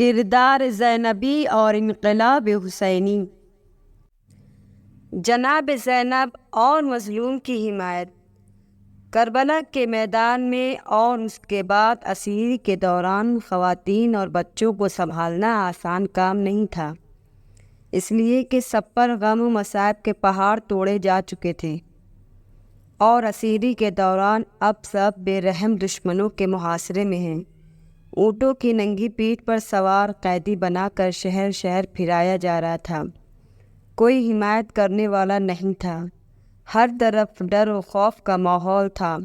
کردار زینبی اور انقلاب حسینی۔ جناب زینب اور مظلوم کی حمایت۔ کربلا کے میدان میں اور اس کے بعد اسیری کے دوران خواتین اور بچوں کو سنبھالنا آسان کام نہیں تھا، اس لیے کہ سب پر غم و مصائب کے پہاڑ توڑے جا چکے تھے، اور اسیری کے دوران اب سب بے رحم دشمنوں کے محاصرے میں ہیں۔ اونٹوں کی ننگی پیٹھ پر سوار قیدی بنا کر شہر شہر پھرایا جا رہا تھا، کوئی حمایت کرنے والا نہیں تھا، ہر طرف ڈر و خوف کا ماحول تھا،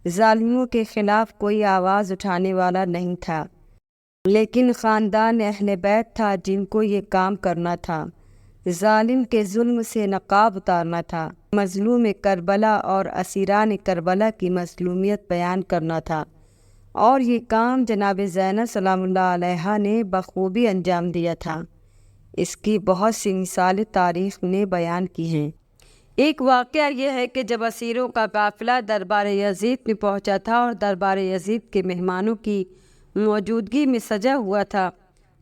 ظالموں کے خلاف کوئی آواز اٹھانے والا نہیں تھا، لیکن خاندان اہل بیت تھا جن کو یہ کام کرنا تھا، ظالم کے ظلم سے نقاب اتارنا تھا، مظلوم کربلا اور اسیران کربلا کی مظلومیت بیان کرنا تھا، اور یہ کام جناب زینب سلام اللہ علیہا نے بخوبی انجام دیا تھا۔ اس کی بہت سی مثالیں تاریخ نے بیان کی ہیں۔ ایک واقعہ یہ ہے کہ جب اسیروں کا قافلہ دربار یزید میں پہنچا تھا اور دربار یزید کے مہمانوں کی موجودگی میں سجا ہوا تھا،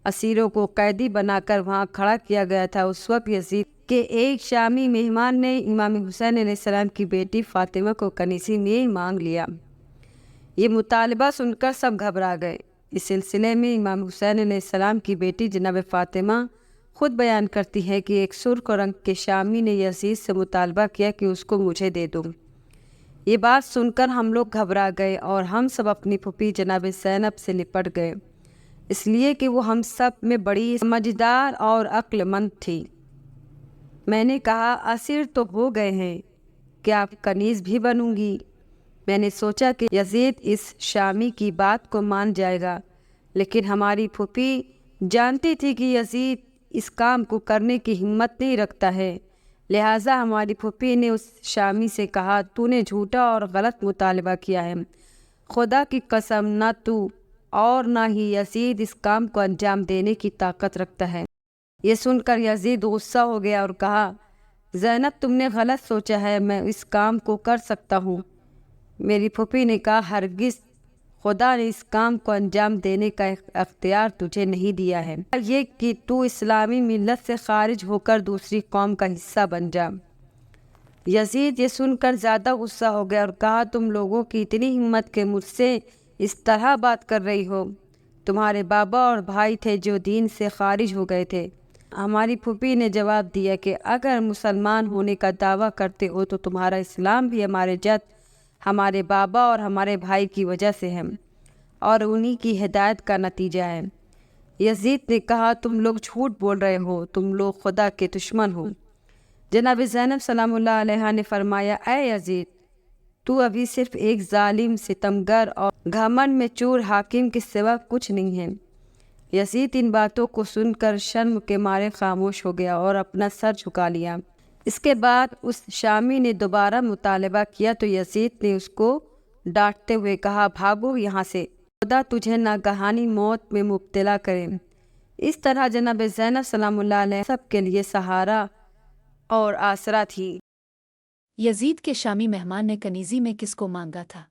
اسیروں کو قیدی بنا کر وہاں کھڑا کیا گیا تھا، اس وقت یزید کے ایک شامی مہمان نے امام حسین علیہ السلام کی بیٹی فاطمہ کو کنیسی میں مانگ لیا۔ یہ مطالبہ سن کر سب گھبرا گئے۔ اس سلسلے میں امام حسین علیہ السلام کی بیٹی جناب فاطمہ خود بیان کرتی ہے کہ ایک سرخ رنگ کے شامی نے یزید سے مطالبہ کیا کہ اس کو مجھے دے دو۔ یہ بات سن کر ہم لوگ گھبرا گئے اور ہم سب اپنی پھوپھی جناب زینب سے لپٹ گئے، اس لیے کہ وہ ہم سب میں بڑی سمجھدار اور عقل مند تھی۔ میں نے کہا اسیر تو ہو گئے ہیں، کیا کنیز بھی بنوں گی؟ میں نے سوچا کہ یزید اس شامی کی بات کو مان جائے گا، لیکن ہماری پھوپھی جانتی تھی کہ یزید اس کام کو کرنے کی ہمت نہیں رکھتا ہے، لہٰذا ہماری پھوپھی نے اس شامی سے کہا تو نے جھوٹا اور غلط مطالبہ کیا ہے، خدا کی قسم نہ تو اور نہ ہی یزید اس کام کو انجام دینے کی طاقت رکھتا ہے۔ یہ سن کر یزید غصہ ہو گیا اور کہا زینب تم نے غلط سوچا ہے، میں اس کام کو کر سکتا ہوں۔ میری پھوپھی نے کہا ہرگز، خدا نے اس کام کو انجام دینے کا اختیار تجھے نہیں دیا ہے، یہ کہ تو اسلامی ملت سے خارج ہو کر دوسری قوم کا حصہ بن جا۔ یزید یہ سن کر زیادہ غصہ ہو گیا اور کہا تم لوگوں کی اتنی ہمت کہ مجھ سے اس طرح بات کر رہی ہو، تمہارے بابا اور بھائی تھے جو دین سے خارج ہو گئے تھے۔ ہماری پھوپھی نے جواب دیا کہ اگر مسلمان ہونے کا دعویٰ کرتے ہو تو تمہارا اسلام بھی ہمارے جد، ہمارے بابا اور ہمارے بھائی کی وجہ سے ہے، اور انہی کی ہدایت کا نتیجہ ہے۔ یزید نے کہا تم لوگ جھوٹ بول رہے ہو، تم لوگ خدا کے دشمن ہو۔ جناب زینب سلام اللہ علیہا نے فرمایا اے یزید، تو ابھی صرف ایک ظالم، ستمگر اور گھمنڈ میں چور حاکم کے سوا کچھ نہیں ہے۔ یزید ان باتوں کو سن کر شرم کے مارے خاموش ہو گیا اور اپنا سر جھکا لیا۔ اس کے بعد اس شامی نے دوبارہ مطالبہ کیا تو یزید نے اس کو ڈانٹتے ہوئے کہا بھاگو یہاں سے، خدا تجھے ناگہانی موت میں مبتلا کرے۔ اس طرح جناب زینب سلام اللہ علیہ سب کے لیے سہارا اور آسرا تھی۔ یزید کے شامی مہمان نے کنیزی میں کس کو مانگا تھا؟